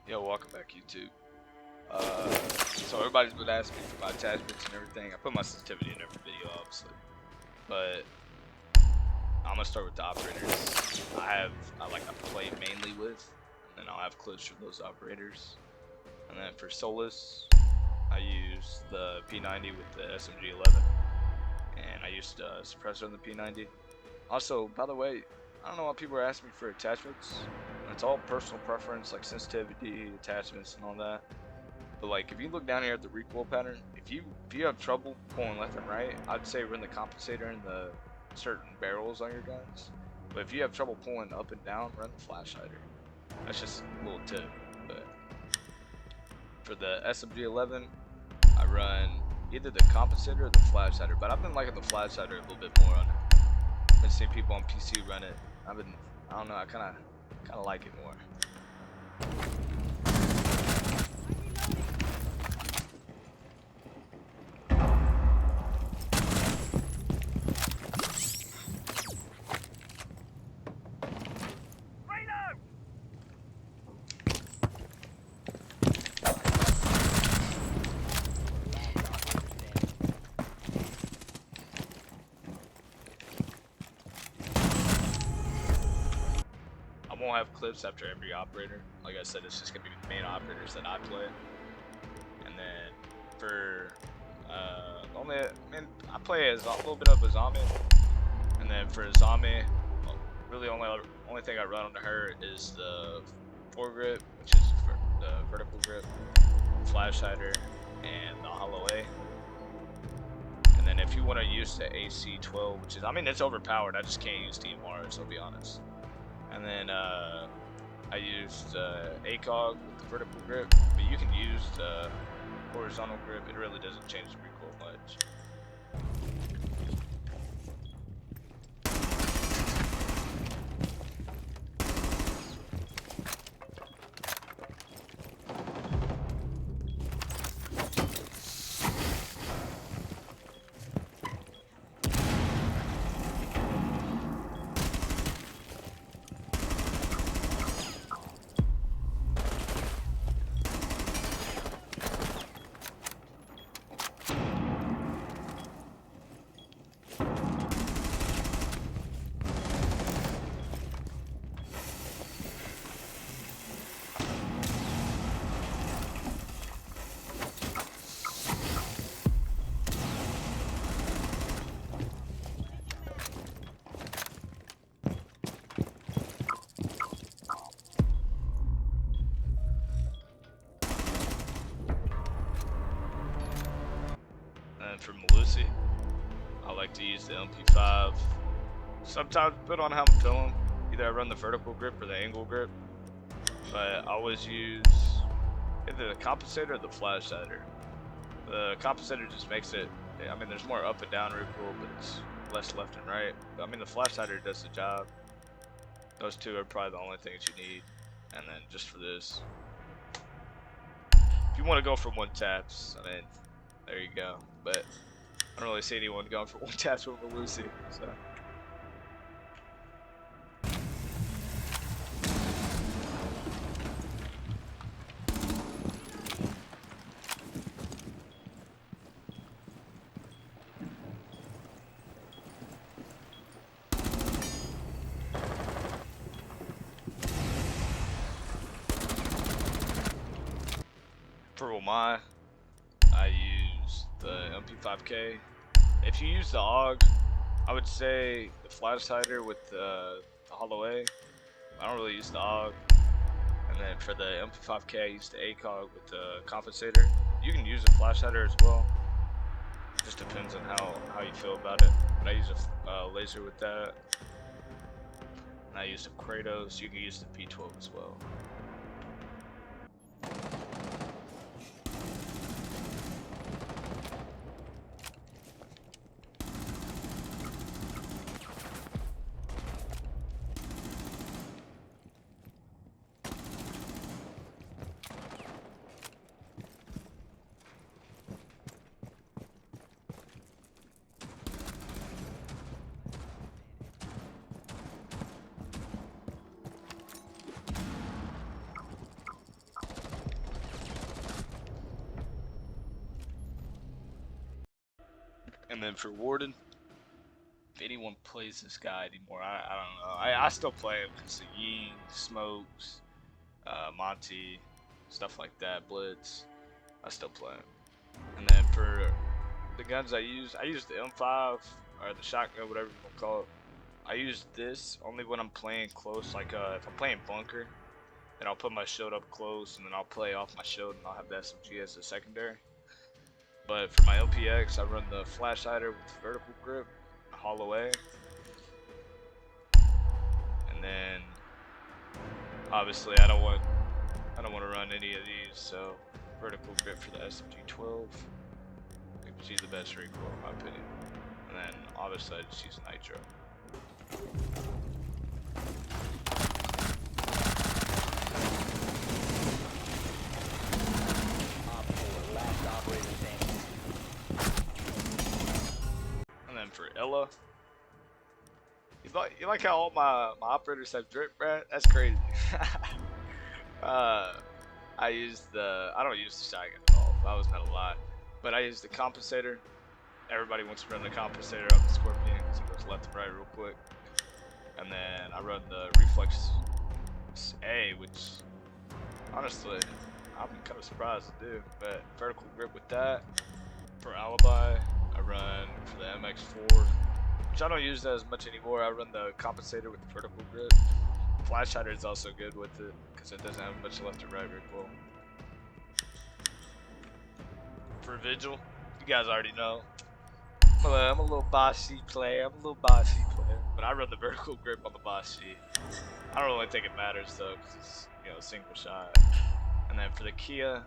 Yo, welcome back, YouTube. So everybody's been asking me for my attachments and everything. I put my sensitivity in every video, obviously, but I'm gonna start with the operators. I play mainly with, and then I'll have clips from those operators. And then for Solus, I use the P90 with the SMG11, and I used a suppressor on the P90. Also, by the way, I don't know why people are asking me for attachments. It's all personal preference, like sensitivity, attachments, and all that. But like, if you look down here at the recoil pattern, if you have trouble pulling left and right, I'd say run the compensator in the certain barrels on your guns. But if you have trouble pulling up and down, run the flash hider. That's just a little tip. But for the SMG11, I run either the compensator or the flash hider. But I've been liking the flash hider a little bit more on it. I've been seeing people on PC run it. I don't know, I kind of like it more. I won't have clips after every operator. Like I said, it's just gonna be the main operators that I play. And then for I play as a little bit of a zombie. And then for a zombie, well, really only thing I run on her is the foregrip, which is for the vertical grip, flash hider, and the hollow A. And then if you want to use the AC-12, which is, it's overpowered. I just can't use DMRs, I'll be honest. And then I used ACOG with the vertical grip, but you can use the horizontal grip. It really doesn't change the recoil much. And for Malusi, I like to use the MP5. Sometimes put on how I'm feeling. Either I run the vertical grip or the angle grip. But I always use either the compensator or the flash hider. The compensator just makes it, there's more up and down recoil, but it's less left and right. But the flash hider does the job. Those two are probably the only things you need. And then just for this, if you want to go for one taps, there you go. But I don't really see anyone going for one taps with Malusi, so. For Omai, I use the MP5K. If you use the AUG, I would say the flash hider with the hollow A. I don't really use the AUG. And then for the MP5K, I use the ACOG with the compensator. You can use a flash hider as well. It just depends on how you feel about it. But I use a laser with that. And I use the Kratos. You can use the P12 as well. And then for Warden, if anyone plays this guy anymore, I don't know. I still play him because of Ying, Smokes, Monty, stuff like that, Blitz. I still play him. And then for the guns I use the M5 or the shotgun, whatever you want to call it. I use this only when I'm playing close, like if I'm playing bunker, then I'll put my shield up close and then I'll play off my shield and I'll have the SMG as a secondary. But for my LPX, I run the flash hider with vertical grip, hollow A. And then obviously I don't want to run any of these, so vertical grip for the SMG-12 gives you the best recoil in my opinion. And then obviously I just use nitro. And then for Ella, you like how all my operators have drip, Brad? That's crazy. I don't use the shotgun at all. That was not a lot, but I use the compensator. Everybody wants to run the compensator on the Scorpion because it goes left and right real quick. And then I run the reflex A, which honestly I'm kind of surprised to do. But vertical grip with that. For alibi, I run for the MX4, which I don't use that as much anymore. I run the compensator with the vertical grip. Flash hider is also good with it because it doesn't have much left and right recoil. For Vigil, you guys already know. I'm a little bossy player. But I run the vertical grip on the bossy. I don't really think it matters though, because it's single shot. And then for the Kia,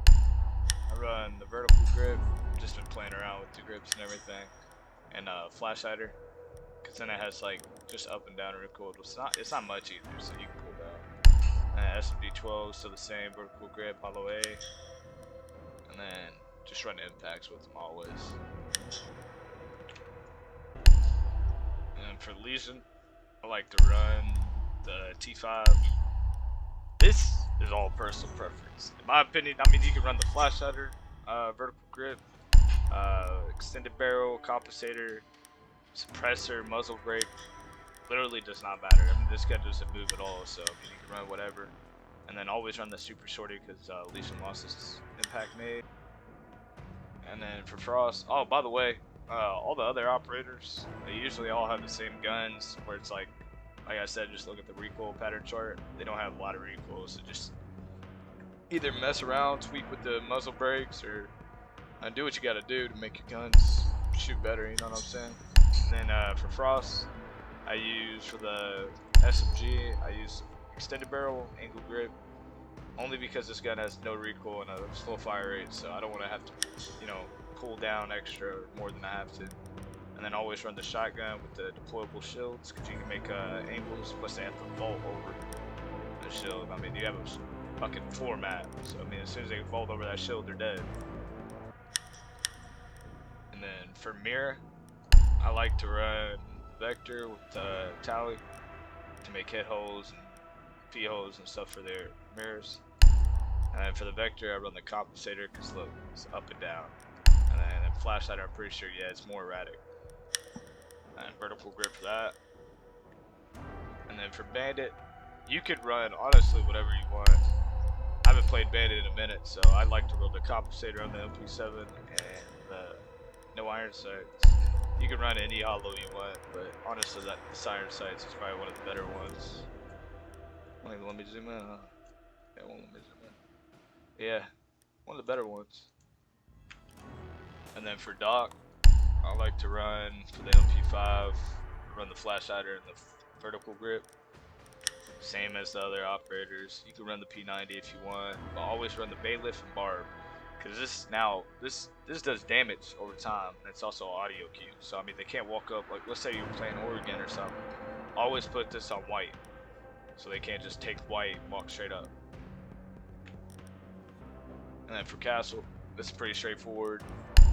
I run the vertical grip. Just been playing around with the grips and everything, and flash hider, because then it has like just up and down recoil. It's not much either, so you can pull that. And SMG-12, still the same vertical grip, hollow A, and then just run impacts with them always. And for Legion, I like to run the T5. This is all personal preference. In my opinion, I mean, you can run the flash hider, vertical grip, extended barrel, compensator, suppressor, muzzle brake. Literally does not matter. I mean, this gun doesn't move at all, so I mean, you can run whatever. And then always run the super shorty because Legion lost his impact made. And then for Frost, oh, by the way, all the other operators, they usually all have the same guns, where it's like I said, just look at the recoil pattern chart. They don't have a lot of recoil, so just either mess around, tweak with the muzzle brakes, or do what you gotta do to make your guns shoot better, you know what I'm saying? And then for Frost, I use for the SMG, I use extended barrel, angle grip, only because this gun has no recoil and a slow fire rate, so I don't want to have to, pull down extra more than I have to. And then always run the shotgun with the deployable shields, because you can make angles, plus they have to vault over the shield. I mean, you have a fucking floor mat, so I mean, as soon as they vault over that shield, they're dead. And then for mirror, I like to run Vector with Tally to make head holes and feet holes and stuff for their mirrors. And then for the Vector, I run the compensator because look, it's up and down. And then flash hider, I'm pretty sure, yeah, it's more erratic. And vertical grip for that. And then for Bandit, you could run honestly whatever you want. I haven't played Bandit in a minute, so I like to run the compensator on the MP7 and the no iron sights. You can run any hollow you want, but honestly, the siren sights is probably one of the better ones. Let me zoom in. Yeah, won't let me zoom in. Yeah, one of the better ones. And then for Doc, I like to run for the MP5, run the flash hider and the vertical grip. Same as the other operators. You can run the P90 if you want, but always run the bailiff and barb. Because this does damage over time, and it's also audio cue. So I mean, they can't walk up, like let's say you're playing Oregon or something. Always put this on white, so they can't just take white and walk straight up. And then for Castle, this is pretty straightforward.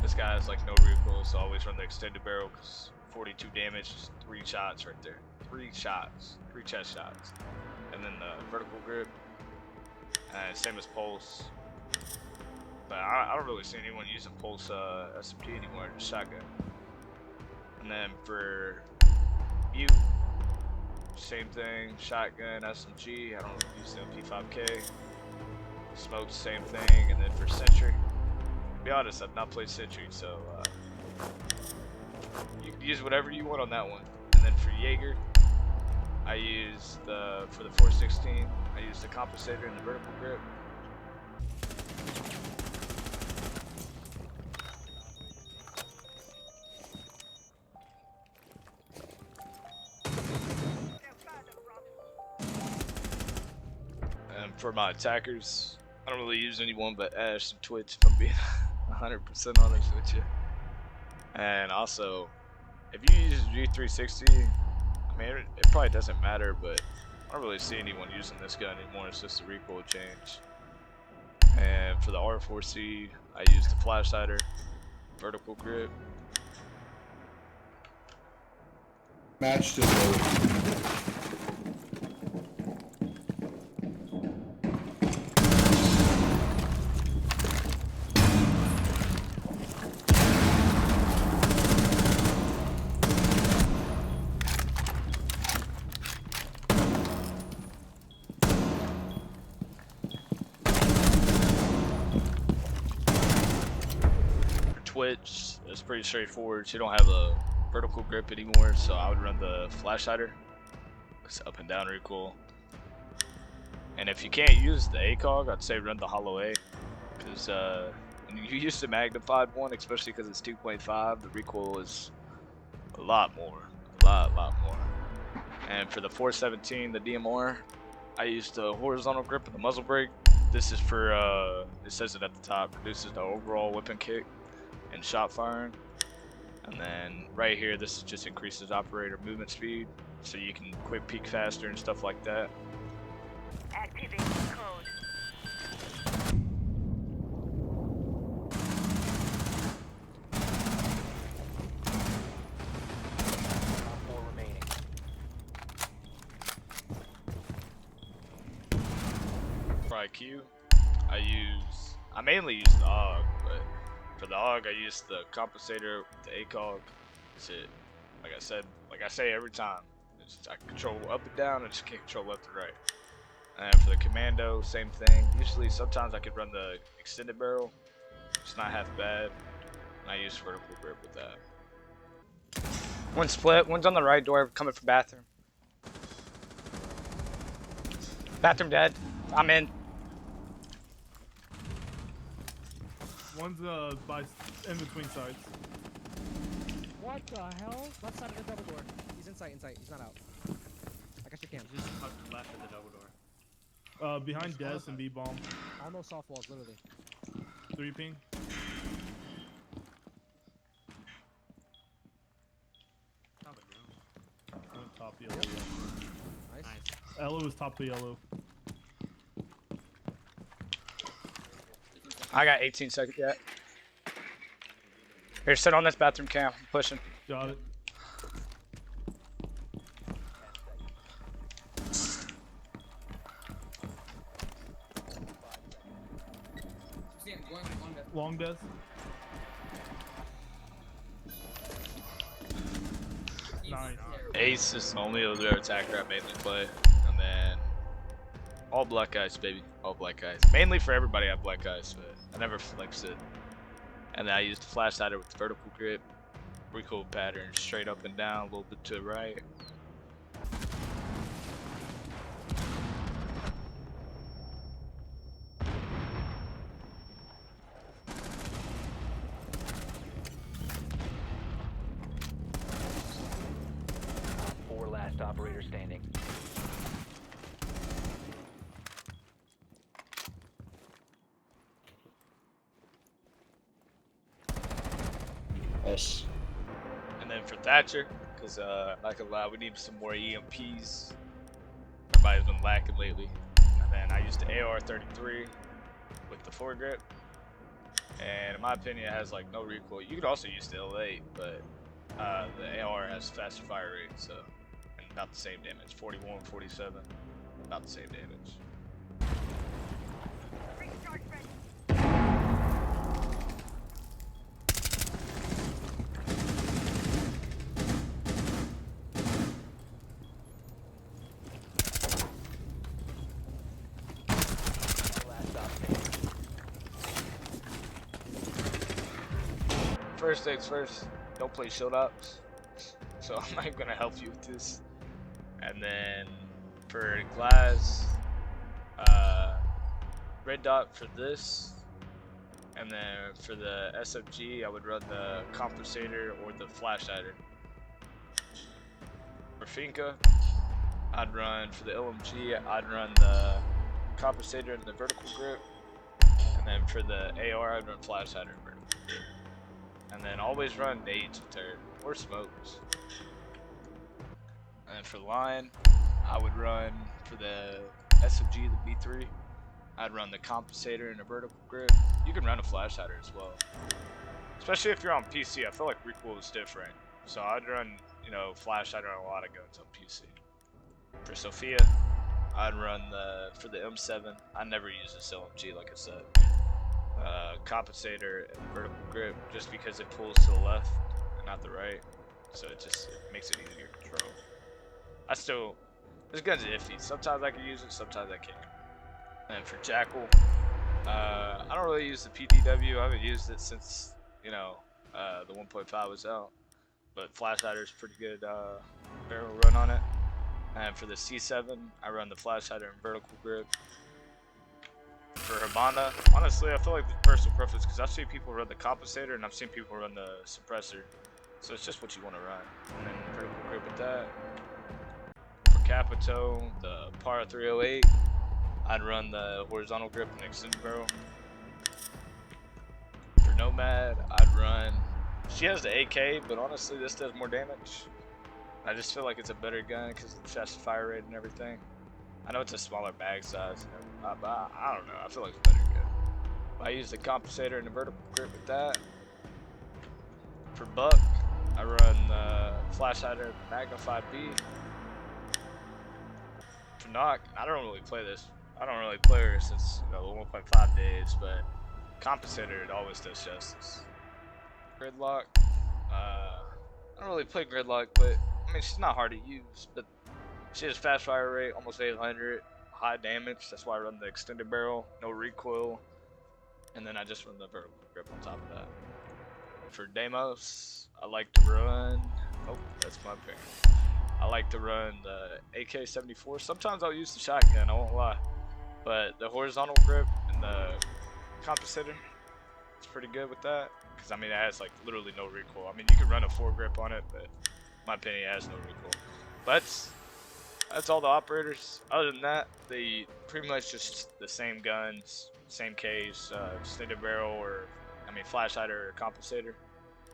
This guy has like no recoil, so always run the extended barrel because 42 damage, 3 shots right there. 3 shots, 3 chest shots. And then the vertical grip, and same as Pulse. But I don't really see anyone using Pulse SMG anymore, just shotgun. And then for Mute, same thing, shotgun, SMG. I don't use the MP5K. Smoke, same thing. And then for Sentry, to be honest, I've not played Sentry, so you can use whatever you want on that one. And then for Jaeger, I use for the 416, I use the compensator and the vertical grip. And for my attackers, I don't really use anyone but Ash and Twitch, if I'm being 100% honest with you. And also, if you use G360, I mean, it probably doesn't matter, but I don't really see anyone using this gun anymore. It's just a recoil change. And for the R4C, I use the flash hider, vertical grip. Match to load. Twitch, it's pretty straightforward. You don't have a vertical grip anymore, so I would run the flash hider. It's up and down recoil. And if you can't use the ACOG, I'd say run the hollow A, because when you use the magnified one, especially because it's 2.5, the recoil is a lot more, a lot more. And for the 417, the DMR, I use the horizontal grip and the muzzle brake. This is for it says it at the top, reduces the overall weapon kick and shot firing. And then right here, this just increases operator movement speed, so you can quick peek faster and stuff like that. Activate code. Four remaining. For IQ, I mainly use the AUG, but for the AUG, I use the compensator with the ACOG. That's it. Like I say every time, I control up and down, and just can't control left and right. And for the commando, same thing. Usually, sometimes I could run the extended barrel. It's not half bad. And I use vertical grip with that. One split, one's on the right door coming from bathroom. Bathroom dead. I'm in. One's in between sides. What the hell? Left side of the double door. He's inside. He's not out. I got your cam. Just tucked left of the double door. Behind Des and B-bomb. Almost soft walls, literally. 3 ping. Top of the room. Went top yellow. Nice. Nice. Elo was top of yellow. I got 18 seconds yet. Here, sit on this bathroom cam. I'm pushing. Got it. Long Des. Nice. Ace is the only other attacker I mainly play, and then all black guys, baby, all black guys. Mainly for everybody, I have black guys, but I never flex it. And then I use the flash hider with the vertical grip, recoil pattern, straight up and down, a little bit to the right. Four last operator standing. Yes. And then for Thatcher, because not gonna lie, we need some more EMPs. Everybody's been lacking lately. And then I used the AR-33 with the foregrip. And in my opinion, it has like no recoil. You could also use the L8, but the AR has faster fire rate, so and about the same damage. 41, 47, about the same damage. first things first, don't play shield ops. So I'm not gonna help you with this. And then for glass, red dot for this. And then for the SFG, I would run the compensator or the flash hider. For Finka, I'd run for the LMG, I'd run the compensator and the vertical grip. And then for the AR, I'd run flash hider and vertical grip. And then always run nades with turret or smokes. And then for line, I would run for the SFG, the B3. I'd run the compensator and a vertical grip. You can run a flash hider as well. Especially if you're on PC, I feel like recoil is different. So I'd run, you know, flash hider on a lot of guns on PC. For Sophia, I'd run for the M7. I never use this LMG, like I said. Compensator and vertical grip, just because it pulls to the left and not the right. So it makes it easier to control. This gun's iffy. Sometimes I can use it, sometimes I can't. And for Jackal, I don't really use the PDW. I haven't used it since, you know, the 1.5 was out. But flash hider is pretty good barrel run on it. And for the C7, I run the flash hider and vertical grip. For Habana, honestly, I feel like the personal preference, because I've seen people run the compensator and I've seen people run the suppressor. So it's just what you want to run. And then vertical grip with that. For Capito, the Par 308, I'd run the horizontal grip and extended barrel. For Nomad, I'd run, she has the AK, but honestly this does more damage. I just feel like it's a better gun because of the fast fire rate and everything. I know it's a smaller bag size, but I don't know, I feel like it's better gun. I use the compensator and the vertical grip with that. For Buck, I run the flash hider magnified B. For Knock, I don't really play this. I don't really play her since, you know, the 1.5 days, but compensator, it always does justice. Gridlock, I don't really play Gridlock, but I mean, she's not hard to use, but she has fast fire rate, almost 800, high damage. That's why I run the extended barrel, no recoil, and then I just run the vertical grip on top of that. For Deimos, I like to run, oh, that's my parent. I like to run the AK-74. Sometimes I'll use the shotgun, I won't lie. But the horizontal grip and the compensator, it's pretty good with that. Because, I mean, it has, like, literally no recoil. I mean, you can run a 4-grip on it, but in my opinion, it has no recoil. But that's all the operators. Other than that, they pretty much just the same guns, same case, extended barrel, or, I mean, flash hider or compensator.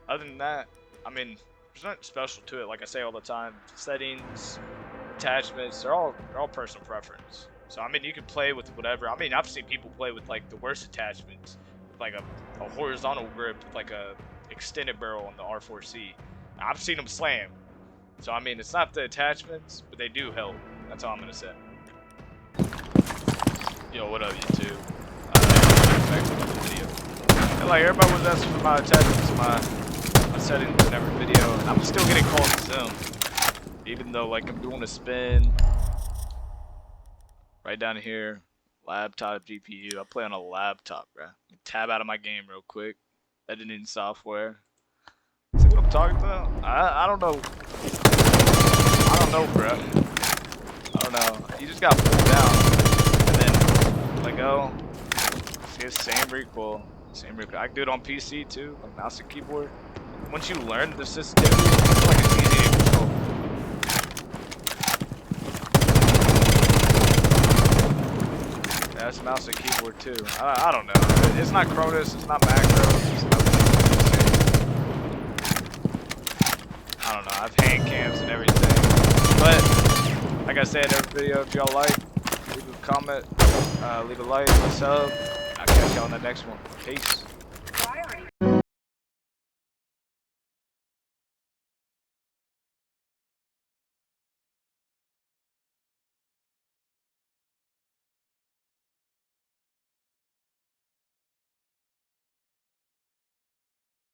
Other than that, I mean, there's nothing special to it. Like I say all the time, settings, attachments, they're all personal preference. So I mean, you can play with whatever. I mean, I've seen people play with like the worst attachments, with like a horizontal grip with like a extended barrel on the R4C. I've seen them slam. So I mean, it's not the attachments, but they do help. That's all I'm gonna say. Yo, what up, YouTube? Back to the video. And like everybody was asking for my attachments, my settings in every video, and I'm still getting called to Zoom, even though like I'm doing a spin. Right down here, laptop GPU. I play on a laptop, bro. Tab out of my game real quick. Editing software. See what I'm talking about? I don't know. I don't know, bro. I don't know. You just got pulled down and then let go. See, it's same recoil. Same recoil. I can do it on PC too, like mouse and keyboard. Once you learn the sensitivity, it's like it's easy to control. That's mouse and keyboard too. I don't know. It's not Cronus, it's not macro. It's just I don't know. I have hand cams and everything. But like I said in every video, if y'all like, leave a comment, leave a like, sub. I'll catch y'all on the next one. Peace.